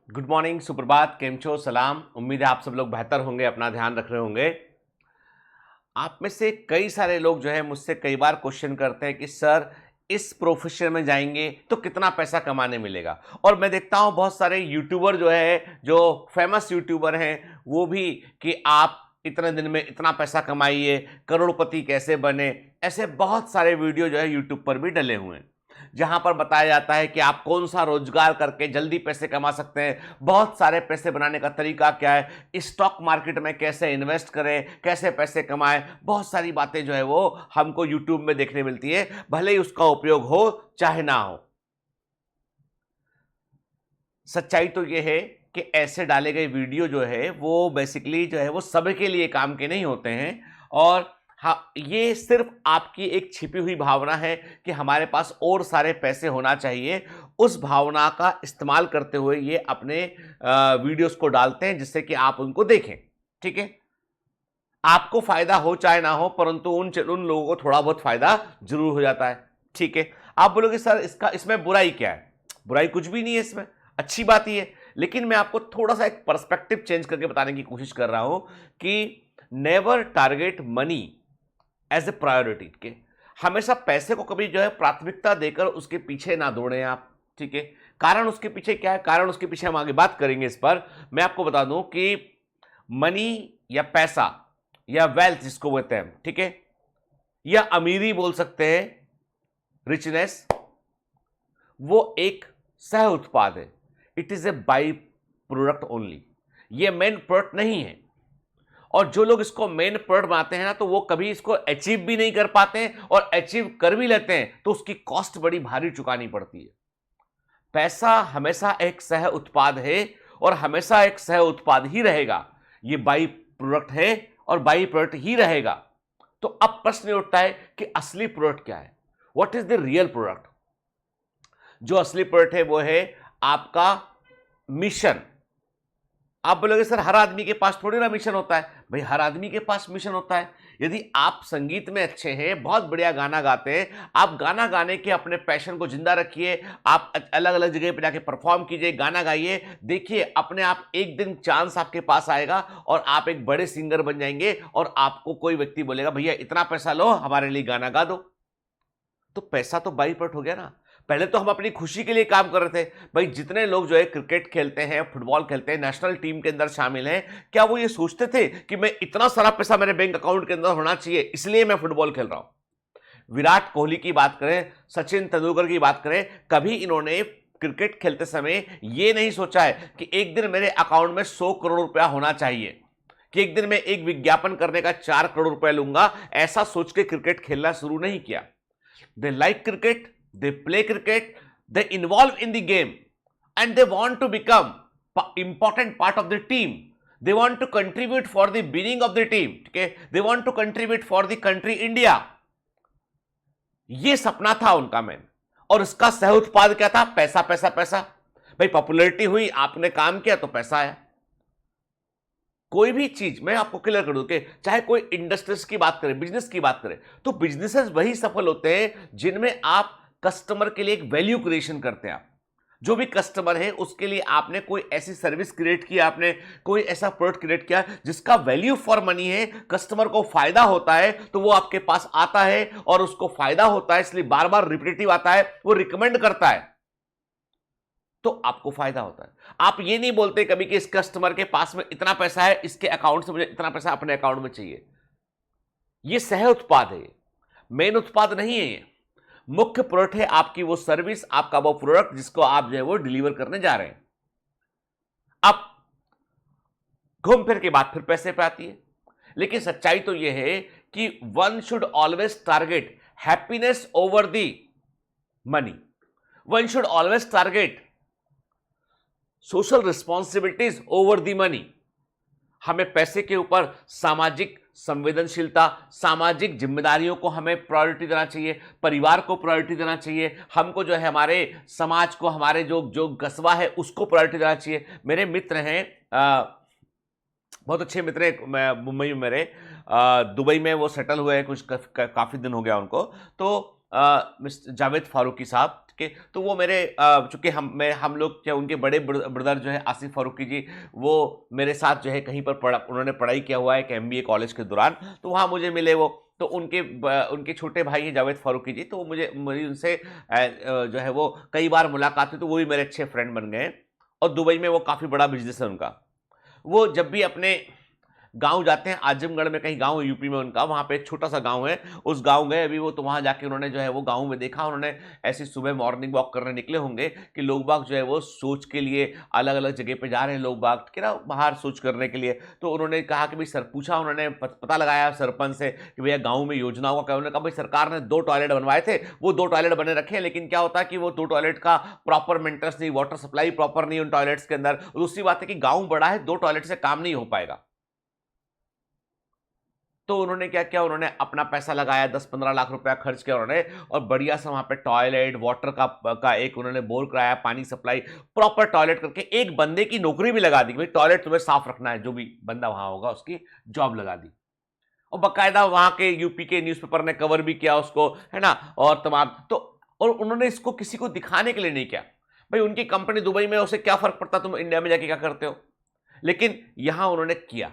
Good morning, सुप्रभात, केम छो, सलाम। उम्मीद है आप सब लोग बेहतर होंगे, अपना ध्यान रख रहे होंगे। आप में से कई सारे लोग जो है मुझसे कई बार क्वेश्चन करते हैं कि सर इस प्रोफेशन में जाएंगे तो कितना पैसा कमाने मिलेगा। और मैं देखता हूं बहुत सारे यूट्यूबर जो है, जो फेमस यूट्यूबर हैं, वो भी कि आप इतने दिन में इतना पैसा कमाइए, करोड़पति कैसे बने। ऐसे बहुत सारे वीडियो जो है यूट्यूब पर भी डले हुए हैं, जहां पर बताया जाता है कि आप कौन सा रोजगार करके जल्दी पैसे कमा सकते हैं, बहुत सारे पैसे बनाने का तरीका क्या है, स्टॉक मार्केट में कैसे इन्वेस्ट करें, कैसे पैसे कमाएं। बहुत सारी बातें जो है वो हमको यूट्यूब में देखने मिलती है, भले ही उसका उपयोग हो चाहे ना हो। सच्चाई तो यह है कि ऐसे डाले गए वीडियो जो है वो बेसिकली जो है वो सबके लिए काम के नहीं होते हैं। और हाँ, ये सिर्फ आपकी एक छिपी हुई भावना है कि हमारे पास और सारे पैसे होना चाहिए। उस भावना का इस्तेमाल करते हुए ये अपने वीडियोस को डालते हैं जिससे कि आप उनको देखें। ठीक है, आपको फायदा हो चाहे ना हो, परंतु उन लोगों को थोड़ा बहुत फायदा जरूर हो जाता है। ठीक है, आप बोलोगे सर इसमें बुराई क्या है? बुराई कुछ भी नहीं है, इसमें अच्छी बात ही है। लेकिन मैं आपको थोड़ा सा एक पर्सपेक्टिव चेंज करके बताने की कोशिश कर रहा हूं कि never target money as a priority के। हमेशा पैसे को कभी जो है प्राथमिकता देकर उसके पीछे ना दौड़ें आप। ठीक है, कारण उसके पीछे क्या है, कारण उसके पीछे हम आगे बात करेंगे इस पर। मैं आपको बता दूं कि मनी या पैसा या वेल्थ जिसको बोलते हैं, ठीक है, या अमीरी बोल सकते हैं, रिचनेस, वो एक सह उत्पाद है। It is a by product only, ये मेन प्रोडक्ट नहीं है। और जो लोग इसको मेन प्रोडक्ट बनाते हैं ना, तो वो कभी इसको अचीव भी नहीं कर पाते हैं, और अचीव कर भी लेते हैं तो उसकी कॉस्ट बड़ी भारी चुकानी पड़ती है। पैसा हमेशा एक सह उत्पाद है और हमेशा एक सह उत्पाद ही रहेगा। ये बाई प्रोडक्ट है और बाई प्रोडक्ट ही रहेगा। तो अब प्रश्न उठता है कि असली प्रोडक्ट क्या है? What is the real product? जो असली प्रोडक्ट है वो है आपका मिशन। आप बोलोगे सर हर आदमी के पास थोड़ी ना मिशन होता है। भाई, हर आदमी के पास मिशन होता है। यदि आप संगीत में अच्छे हैं, बहुत बढ़िया गाना गाते हैं, आप गाना गाने के अपने पैशन को जिंदा रखिए। आप अलग अलग जगह पर जाके परफॉर्म कीजिए, गाना गाइए, देखिए अपने आप एक दिन चांस आपके पास आएगा और आप एक बड़े सिंगर बन जाएंगे। और आपको कोई व्यक्ति बोलेगा भैया इतना पैसा लो, हमारे लिए गाना गा दो। तो पैसा तो बाई प्रोडक्ट हो गया ना। पहले तो हम अपनी खुशी के लिए काम कर रहे थे। भाई, जितने लोग जो है क्रिकेट खेलते हैं, फुटबॉल खेलते हैं, नेशनल टीम के अंदर शामिल हैं, क्या वो ये सोचते थे कि मैं इतना सारा पैसा मेरे बैंक अकाउंट के अंदर होना चाहिए इसलिए मैं फुटबॉल खेल रहा हूं? विराट कोहली की बात करें, सचिन तेंदुलकर की बात करें, कभी इन्होंने क्रिकेट खेलते समय ये नहीं सोचा है कि एक दिन मेरे अकाउंट में 100 करोड़ रुपया होना चाहिए, कि एक दिन मैं एक विज्ञापन करने का 4 करोड़ रुपया लूंगा। ऐसा सोच के क्रिकेट खेलना शुरू नहीं किया। They like cricket, they play cricket, they involve in the game, and they want to become important part of the team. They want to contribute for the winning of the team. Okay, they want to contribute for the country India. ये सपना था उनका man. और इसका सह उत्पाद क्या था? पैसा पैसा पैसा। भाई, पॉपुलैरिटी हुई, आपने काम किया तो पैसा आया। कोई भी चीज मैं आपको क्लियर कर दूं कि चाहे कोई इंडस्ट्रीज की बात करें, बिजनेस की बात करें, तो बिजनेसेस वही सफल होते हैं जिनमें आप कस्टमर के लिए एक वैल्यू क्रिएशन करते हैं। आप जो भी कस्टमर है उसके लिए आपने कोई ऐसी सर्विस क्रिएट की, आपने कोई ऐसा प्रोडक्ट क्रिएट किया जिसका वैल्यू फॉर मनी है, कस्टमर को फायदा होता है, तो वो आपके पास आता है और उसको फायदा होता है, इसलिए बार बार रिपीटेटिव आता है, वो रिकमेंड करता है, तो आपको फायदा होता है। आप ये नहीं बोलते कभी कि इस कस्टमर के पास में इतना पैसा है, इसके अकाउंट से मुझे इतना पैसा अपने अकाउंट में चाहिए। ये सह उत्पाद है, मेन उत्पाद नहीं है। ये मुख्य प्रोडक्ट है, आपकी वो सर्विस, आपका वो प्रोडक्ट जिसको आप जो है वो डिलीवर करने जा रहे हैं। अब घूम फिर के बात फिर पैसे पे आती है। लेकिन सच्चाई तो यह है कि one should always target happiness over the money. One should always target social responsibilities over the money. हमें पैसे के ऊपर सामाजिक संवेदनशीलता, सामाजिक जिम्मेदारियों को हमें प्रायोरिटी देना चाहिए, परिवार को प्रायोरिटी देना चाहिए, हमको जो है हमारे समाज को, हमारे जो जो कस्बा है उसको प्रायोरिटी देना चाहिए। मेरे मित्र हैं, बहुत अच्छे मित्र हैं मुंबई में मेरे, दुबई में वो सेटल हुए हैं, कुछ काफ़ी दिन हो गया उनको। तो मिस्टर जावेद फारूकी साहब, ठीक है। तो वो मेरे चूंकि हम लोग क्या, उनके बड़े ब्रदर जो है आसिफ फारूकी जी, वो मेरे साथ जो है कहीं पर उन्होंने पढ़ाई किया हुआ है एक एमबीए कॉलेज के दौरान, तो वहाँ मुझे मिले वो। तो उनके छोटे भाई हैं जावेद फारूकी जी, तो मुझे मेरी उनसे जो है वो कई बार मुलाकात हुई, तो वो भी मेरे अच्छे फ्रेंड बन गए। और दुबई में वो काफ़ी बड़ा बिजनेस है उनका। वो जब भी अपने गांव जाते हैं, आजमगढ़ में कहीं गांव है यूपी में उनका, वहां पे एक छोटा सा गांव है, उस गांव गए अभी वो, तो वहां जाके उन्होंने जो है वो गांव में देखा, उन्होंने ऐसी सुबह मॉर्निंग वॉक करने निकले होंगे कि लोग बाग जो है वो सोच के लिए अलग अलग जगह पे जा रहे हैं, लोग बाग कि ना बाहर सोच करने के लिए। तो उन्होंने कहा कि भाई सर, पूछा उन्होंने, पता लगाया सरपंच से कि भैया गाँव में योजना होगा क्या। उन्होंने कहा भाई सरकार ने 2 टॉयलेट बनवाए थे, वो 2 टॉयलेट बने रखे हैं, लेकिन क्या होता है कि वो 2 टॉयलेट का प्रॉपर मेंटेनेंस नहीं, वाटर सप्लाई प्रॉपर नहीं उन टॉयलेट्स के अंदर। दूसरी बात है कि गाँव बड़ा है, 2 टॉयलेट से काम नहीं हो पाएगा। तो उन्होंने क्या किया, उन्होंने अपना पैसा लगाया, 10-15 लाख रुपया खर्च किया उन्होंने, और बढ़िया सा वहां पे टॉयलेट, वाटर का एक उन्होंने बोर कराया, पानी सप्लाई, प्रॉपर टॉयलेट करके एक बंदे की नौकरी भी लगा दी, भाई टॉयलेट तुम्हें साफ रखना है, जो भी बंदा वहां होगा उसकी जॉब लगा दी। और बाकायदा वहां के यूपी के न्यूज़पेपर ने कवर भी किया उसको, है ना, और तमाम। तो और उन्होंने इसको किसी को दिखाने के लिए नहीं किया, भाई उनकी कंपनी दुबई में, उसे क्या फर्क पड़ता तुम इंडिया में जाके क्या करते हो, लेकिन यहां उन्होंने किया।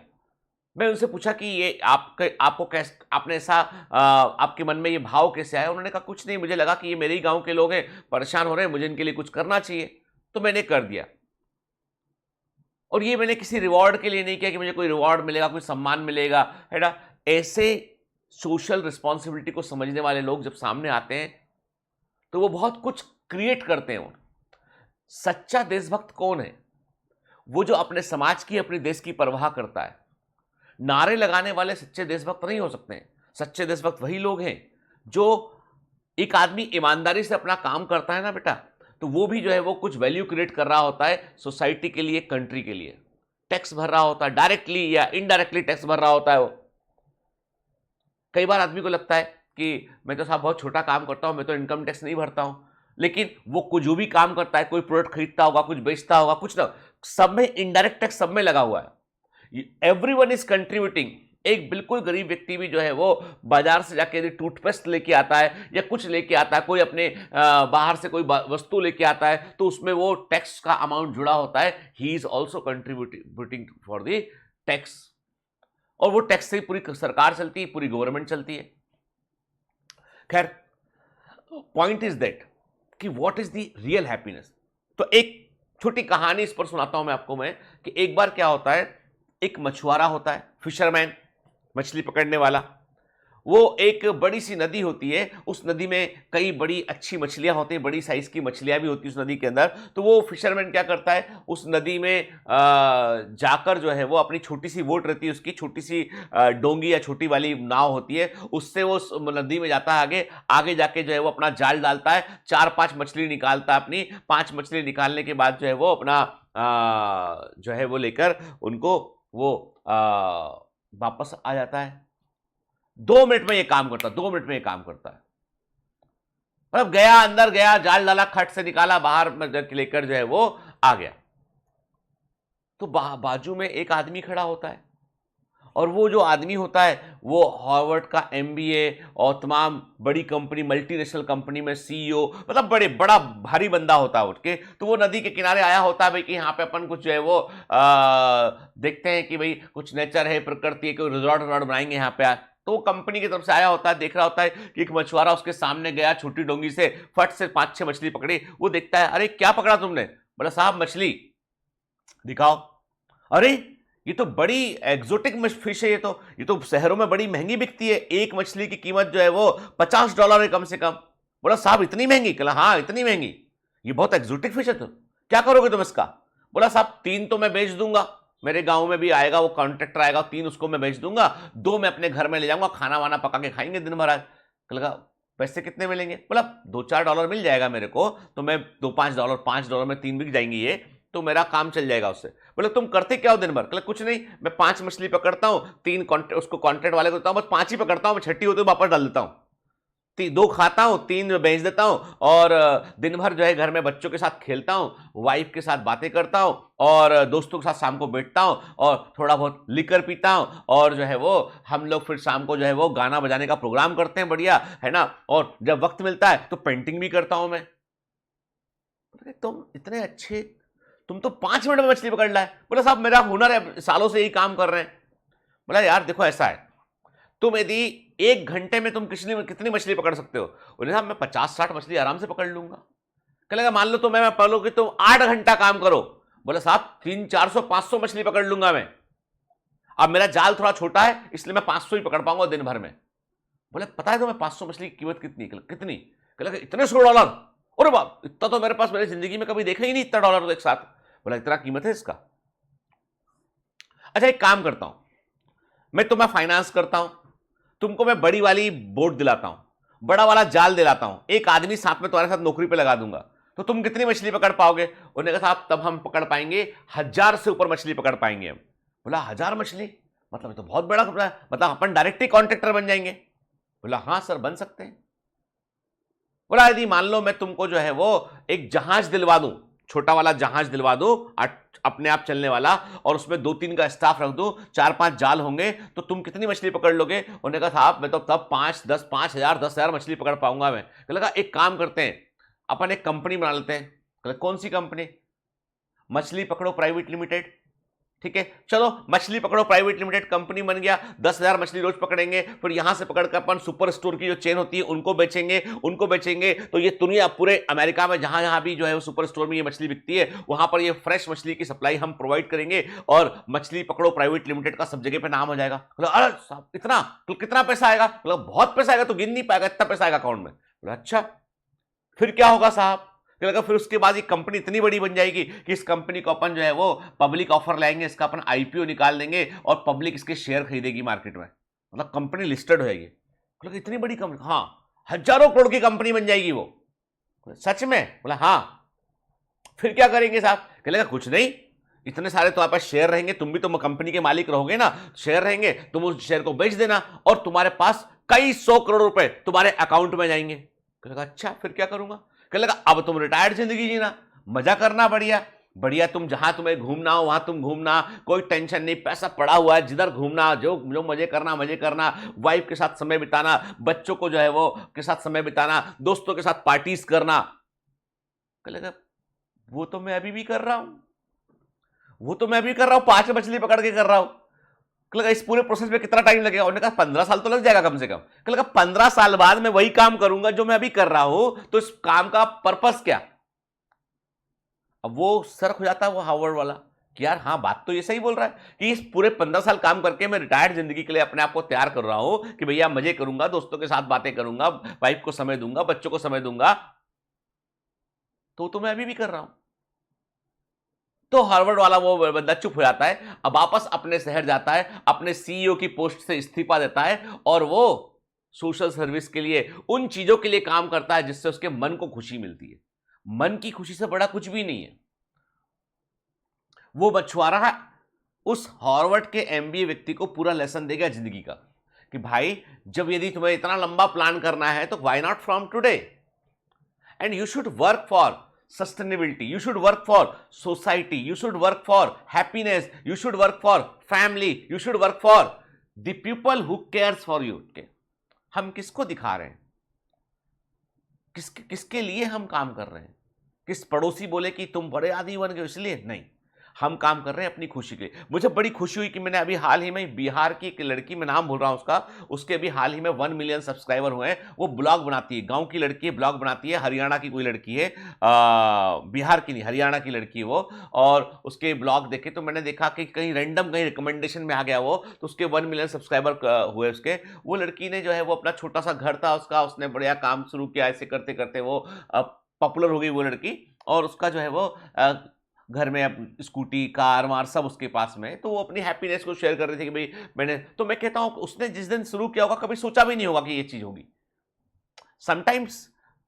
मैं उनसे पूछा कि ये आपको कैसे, आपने ऐसा आपके मन में ये भाव कैसे आया। उन्होंने कहा कुछ नहीं, मुझे लगा कि ये मेरे ही गांव के लोग हैं, परेशान हो रहे हैं, मुझे इनके लिए कुछ करना चाहिए, तो मैंने कर दिया। और ये मैंने किसी रिवॉर्ड के लिए नहीं किया कि मुझे कोई रिवॉर्ड मिलेगा, कोई सम्मान मिलेगा, है ना। ऐसे सोशल रिस्पॉन्सिबिलिटी को समझने वाले लोग जब सामने आते हैं तो वो बहुत कुछ क्रिएट करते हैं। सच्चा देशभक्त कौन है? वो जो अपने समाज की, अपने देश की परवाह करता है। नारे लगाने वाले सच्चे देशभक्त नहीं हो सकते हैं। सच्चे देशभक्त वही लोग हैं जो, एक आदमी ईमानदारी से अपना काम करता है ना बेटा, तो वो भी जो है वो कुछ वैल्यू क्रिएट कर रहा होता है सोसाइटी के लिए, कंट्री के लिए। टैक्स भर रहा होता है, डायरेक्टली या इनडायरेक्टली टैक्स भर रहा होता है वो। कई बार आदमी को लगता है कि मैं तो साहब बहुत छोटा काम करता हूं, मैं तो इनकम टैक्स नहीं भरता हूं, लेकिन वो कुछ जो भी काम करता है, कोई प्रोडक्ट खरीदता होगा, कुछ बेचता होगा, कुछ ना, सब में इनडायरेक्ट टैक्स सब में लगा हुआ है। Everyone is contributing. एक बिल्कुल गरीब व्यक्ति भी जो है वो बाजार से जाके यदि टूथपेस्ट लेके आता है या कुछ लेके आता है, कोई अपने बाहर से कोई वस्तु लेके आता है, तो उसमें वो टैक्स का अमाउंट जुड़ा होता है। He is also contributing for the tax. और वो टैक्स से ही पूरी सरकार चलती है, पूरी गवर्नमेंट चलती है। खैर, पॉइंट इज दैट कि what is the real happiness. तो एक छोटी कहानी इस पर सुनाता हूं मैं आपको, मैं कि एक बार क्या होता है, एक मछुआरा होता है, फिशरमैन, मछली पकड़ने वाला। वो एक बड़ी सी नदी होती है, उस नदी में कई बड़ी अच्छी मछलियां होती हैं, बड़ी साइज की मछलियां भी होती है उस नदी के अंदर। तो वो फिशरमैन क्या करता है, उस नदी में जाकर जो है वो अपनी छोटी सी बोट रहती है, उसकी छोटी सी डोंगी या छोटी वाली नाव होती है, उससे वो नदी में जाता है, आगे आगे जाके जो है वो अपना जाल डालता है, 4-5 मछली निकालता है अपनी। 5 मछली निकालने के बाद जो है वो अपना जो है वो लेकर उनको वो वापस आ जाता है। 2 मिनट में ये काम करता है, 2 मिनट में ये काम करता है। मतलब गया, अंदर गया, जाल डाला, खट से निकाला, बाहर लेकर जो है वो आ गया। तो बाजू में एक आदमी खड़ा होता है, और वो जो आदमी होता है वो हार्वर्ड का एमबीए और तमाम बड़ी कंपनी, मल्टीनेशनल कंपनी में सीईओ, मतलब बड़ा भारी बंदा होता है उठ के। तो वो नदी के किनारे आया होता है भाई कि यहाँ पे अपन कुछ जो है वो देखते हैं कि भाई कुछ नेचर है, प्रकृति है, कोई रिजॉर्ट बनाएंगे यहाँ पे। तो वो कंपनी की तरफ से आया होता है, देख रहा होता है कि एक मछुआरा उसके सामने गया, छोटी डोंगी से फट से 5-6 मछली पकड़ी। वो देखता है, अरे क्या पकड़ा तुमने? बोला साहब मछली। दिखाओ। अरे ये तो बड़ी एग्जोटिक फिश है, ये तो शहरों में बड़ी महंगी बिकती है, एक मछली की कीमत जो है वो $50 है कम से कम। बोला साहब इतनी महंगी? कहला हाँ इतनी महंगी, ये बहुत एग्जोटिक फिश है, तो क्या करोगे तुम इसका? बोला साहब 3 तो मैं बेच दूंगा, मेरे गांव में भी आएगा वो कॉन्ट्रैक्टर आएगा, 3 उसको मैं बेच दूंगा, 2 मैं अपने घर में ले जाऊंगा, खाना वाना पका के खाएंगे दिन भर। आज लगा पैसे कितने मिलेंगे? बोला $2-4 मिल जाएगा मेरे को, तो मैं $5 में 3 बिक जाएंगी ये, तो मेरा काम चल जाएगा उससे। बोले तुम करते क्या हो दिन भर? कहले कुछ नहीं, मैं 5 मछली पकड़ता हूँ, 3 उसको कॉन्ट्रैक्ट वाले को देता हूँ, बस 5 ही पकड़ता हूँ, मैं छठी होती वापस डाल देता हूँ, 2 खाता हूँ, 3 बेच देता हूँ, और दिन भर जो है घर में बच्चों के साथ खेलता हूँ, वाइफ के साथ बातें करता हूँ, और दोस्तों के साथ शाम को बैठता हूँ, और थोड़ा बहुत लिकर पीता हूँ, और जो है वो हम लोग फिर शाम को जो है वो गाना बजाने का प्रोग्राम करते हैं, बढ़िया है ना। और जब वक्त मिलता है तो पेंटिंग भी करता हूँ मैं। बोले तुम इतने अच्छे, तुम तो 5 मिनट में मछली पकड़ लाए। बोला साहब मेरा हुनर है, सालों से यही काम कर रहे हैं। बोला यार देखो ऐसा है, तुम यदि 1 घंटे में तुम कितनी मछली पकड़ सकते हो? बोले साहब मैं 50-60 मछली आराम से पकड़ लूंगा। कहेगा मान लो तो मैं पकड़ू कि तुम 8 घंटा काम करो। बोले साहब 300-400-500 मछली पकड़ लूंगा मैं। अब मेरा जाल थोड़ा छोटा है इसलिए मैं 500 ही पकड़ पाऊंगा दिन भर में। बोले पता है तुम्हें 500 मछली की कीमत कितनी? कितनी? कहला इतने $100। अरे बाप, इतना तो मेरे पास मेरी जिंदगी में कभी देखा ही नहीं, इतना डॉलर तो एक साथ। बोला इतना कीमत है इसका? अच्छा एक काम करता हूं, मैं तुम्हें फाइनेंस करता हूं, तुमको मैं बड़ी वाली बोट दिलाता हूं, बड़ा वाला जाल दिलाता हूं, एक आदमी साथ में तुम्हारे साथ नौकरी पे लगा दूंगा, तो तुम कितनी मछली पकड़ पाओगे? उन्होंने कहा साहब तब हम पकड़ पाएंगे 1000 से ऊपर मछली पकड़ पाएंगे हम। बोला 1000 मछली? मतलब तो बहुत बड़ा कपड़ा है, मतलब अपन डायरेक्ट ही कॉन्ट्रैक्टर बन जाएंगे। बोला हाँ सर बन सकते हैं। बोला यदि मान लो मैं तुमको जो है वो एक जहाज दिलवा दूं, छोटा वाला जहाज दिलवा दूं अपने आप चलने वाला, और उसमें 2-3 का स्टाफ रख दूं, 4-5 जाल होंगे, तो तुम कितनी मछली पकड़ लोगे? उन्होंने कहा साहब मैं तो तब 5,000 मछली पकड़ पाऊंगा मैं। लगा एक काम करते हैं, अपन एक कंपनी बना लेते हैं। कौन सी कंपनी? मछली पकड़ो प्राइवेट लिमिटेड। ठीक है चलो मछली पकड़ो प्राइवेट लिमिटेड कंपनी बन गया, 10,000 मछली रोज पकड़ेंगे, फिर यहां से पकड़कर अपन सुपर स्टोर की जो चेन होती है उनको बेचेंगे। तो ये दुनिया पूरे अमेरिका में जहां जहां भी जो है वो सुपर स्टोर में ये मछली बिकती है वहां पर ये फ्रेश मछली की सप्लाई हम प्रोवाइड करेंगे, और मछली पकड़ो प्राइवेट लिमिटेड का सब जगह पे नाम हो जाएगा। अरे साहब इतना तो कितना पैसा आएगा? बहुत पैसा आएगा, तो गिन नहीं पाएगा, इतना पैसा आएगा अकाउंट में। अच्छा फिर क्या होगा साहब? लगा फिर उसके बाद ये कंपनी इतनी बड़ी बन जाएगी कि इस कंपनी को अपन जो है वो पब्लिक ऑफर लाएंगे, इसका अपन आईपीओ निकाल देंगे और पब्लिक इसके शेयर खरीदेगी मार्केट में, मतलब कंपनी लिस्टेड हो जाएगी। बोला इतनी बड़ी कंपनी? हाँ, हजारों करोड़ की कंपनी बन जाएगी वो। सच में? बोला हाँ। फिर क्या करेंगे साहब? कहलेगा कुछ नहीं, इतने सारे तुम्हारे पास शेयर रहेंगे, तुम भी तो कंपनी के मालिक रहोगे ना, शेयर रहेंगे, तुम उस शेयर को बेच देना और तुम्हारे पास कई 100 करोड़ रुपए तुम्हारे अकाउंट में जाएंगे। कहलेगा अच्छा फिर क्या करूंगा? कहने लगा अब तुम रिटायर्ड जिंदगी जीना, मजा करना, बढ़िया बढ़िया, तुम जहां तुम्हें घूमना हो वहां तुम घूमना, कोई टेंशन नहीं, पैसा पड़ा हुआ है, जिधर घूमना जो जो मजे करना, वाइफ के साथ समय बिताना, बच्चों को जो है वो के साथ समय बिताना, दोस्तों के साथ पार्टीज करना। कहने लगा वो तो मैं अभी भी कर रहा हूं, 5 मछली पकड़ के कर रहा हूं। लगा इस पूरे प्रोसेस में कितना टाइम लगेगा? उन्होंने कहा 15 साल तो लग जाएगा कम से कम। लगा 15 साल बाद मैं वही काम करूंगा जो मैं अभी कर रहा हूं, तो इस काम का पर्पस क्या? अब वो सर्क हो जाता है वो हार्वर्ड वाला कि यार हाँ बात तो ये सही बोल रहा है कि इस पूरे 15 साल काम करके मैं रिटायर्ड जिंदगी के लिए अपने आप को तैयार कर रहा हूं कि भैया मजे करूंगा, दोस्तों के साथ बातें करूंगा, वाइफ को समय दूंगा, बच्चों को समय दूंगा, तो मैं अभी भी कर रहा हूं। तो हार्वर्ड वाला वो बंदा चुप हो जाता है, अब वापस अपने शहर जाता है, अपने सीईओ की पोस्ट से इस्तीफा देता है और वो सोशल सर्विस के लिए, उन चीजों के लिए काम करता है जिससे उसके मन को खुशी मिलती है। मन की खुशी से बड़ा कुछ भी नहीं है। वो मछुआरा उस हार्वर्ड के एमबीए व्यक्ति को पूरा लेसन देगा जिंदगी का कि भाई जब यदि तुम्हें इतना लंबा प्लान करना है तो why not from today, and you should work for sustainability, you should work for society, you should work for happiness, you should work for family, you should work for the people who cares for you। हम किसको दिखा रहे हैं? किसके लिए हम काम कर रहे हैं? किस पड़ोसी बोले कि तुम बड़े आदमी बन गए इसलिए? नहीं, हम काम कर रहे हैं अपनी खुशी के लिए। मुझे बड़ी खुशी हुई कि मैंने अभी हाल ही में बिहार की एक लड़की, मैं नाम भूल रहा हूं उसका, उसके भी हाल ही में 1 मिलियन सब्सक्राइबर हुए हैं। वो ब्लॉग बनाती है, गांव की लड़की है, ब्लॉग बनाती है, हरियाणा की कोई लड़की है, बिहार की नहीं हरियाणा की लड़की है वो। और उसके ब्लॉग देखे तो मैंने देखा कि कहीं रैंडम कहीं रिकमेंडेशन में आ गया वो, तो उसके 1 मिलियन सब्सक्राइबर हुए उसके। वो लड़की ने जो है वो अपना छोटा सा घर था उसका, उसने बढ़िया काम शुरू किया, ऐसे करते करते वो पॉपुलर हो गई वो लड़की, और उसका जो है वो घर में अब स्कूटी कार वार सब उसके पास में, तो वो अपनी हैप्पीनेस को शेयर कर रही थी कि भाई मैंने, तो मैं कहता हूं उसने जिस दिन शुरू किया होगा कभी सोचा भी नहीं होगा कि ये चीज होगी। Sometimes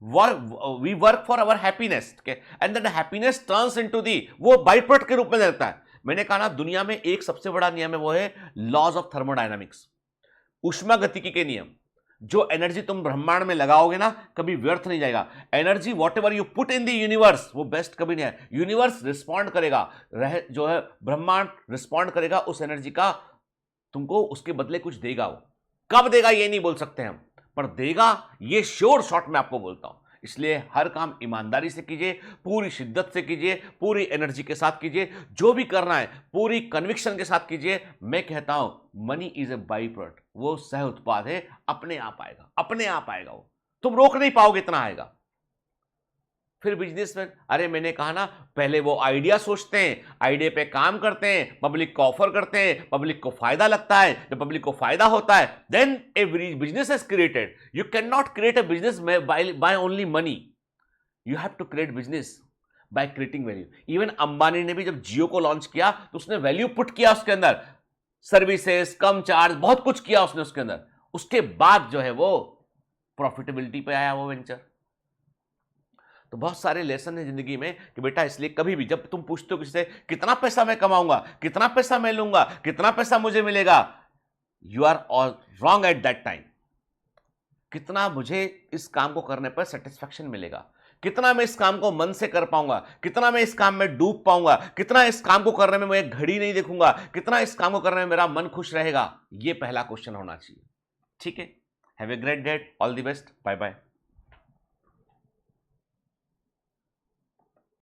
we work for our happiness and that happiness turns into the, वो बाई प्रोडक्ट के रूप में रहता है। मैंने कहा ना दुनिया में एक सबसे बड़ा नियम है, वो है लॉज ऑफ थर्मोडायनामिक्स, ऊष्मा गतिकी के नियम। जो एनर्जी तुम ब्रह्मांड में लगाओगे ना कभी व्यर्थ नहीं जाएगा। Energy what ever you put in the universe वो बेस्ट कभी नहीं है। यूनिवर्स रिस्पॉन्ड करेगा, जो है ब्रह्मांड रिस्पॉन्ड करेगा उस एनर्जी का, तुमको उसके बदले कुछ देगा। वो कब देगा ये नहीं बोल सकते हम, पर देगा ये श्योर शॉट में आपको बोलता हूं। इसलिए हर काम ईमानदारी से कीजिए, पूरी शिद्दत से कीजिए, पूरी एनर्जी के साथ कीजिए, जो भी करना है पूरी कन्विक्शन के साथ कीजिए। मैं कहता हूं money is a by product, वो सह उत्पाद है, अपने आप आएगा, अपने आप आएगा, वो तुम रोक नहीं पाओगे, इतना आएगा। फिर बिजनेस में, अरे मैंने कहा ना, पहले वो आइडिया सोचते हैं, आइडिया पे काम करते हैं, पब्लिक को ऑफर करते हैं, पब्लिक को फायदा लगता है, जब पब्लिक को फायदा होता है then a business is created. You can not create a business by only money, you have to create business by creating value. Even Ambani ने भी जब जियो को लॉन्च किया तो उसने वैल्यू पुट किया उसके अंदर, सर्विसेज, कम चार्ज, बहुत कुछ किया उसने उसके अंदर। उसके बाद जो है वो प्रॉफिटेबिलिटी पे आया वो वेंचर। तो बहुत सारे लेसन है जिंदगी में कि बेटा, इसलिए कभी भी जब तुम पूछते हो किसी से कितना पैसा मैं कमाऊंगा, कितना पैसा मैं लूंगा, कितना पैसा मुझे मिलेगा, you are all wrong at that time. कितना मुझे इस काम को करने पर सेटिस्फैक्शन मिलेगा, कितना मैं इस काम को मन से कर पाऊंगा, कितना मैं इस काम में डूब पाऊंगा, कितना इस काम को करने में मैं घड़ी नहीं देखूंगा, कितना इस काम को करने में मेरा मन खुश रहेगा, ये पहला क्वेश्चन होना चाहिए। ठीक है, have a great day, all the best, bye bye.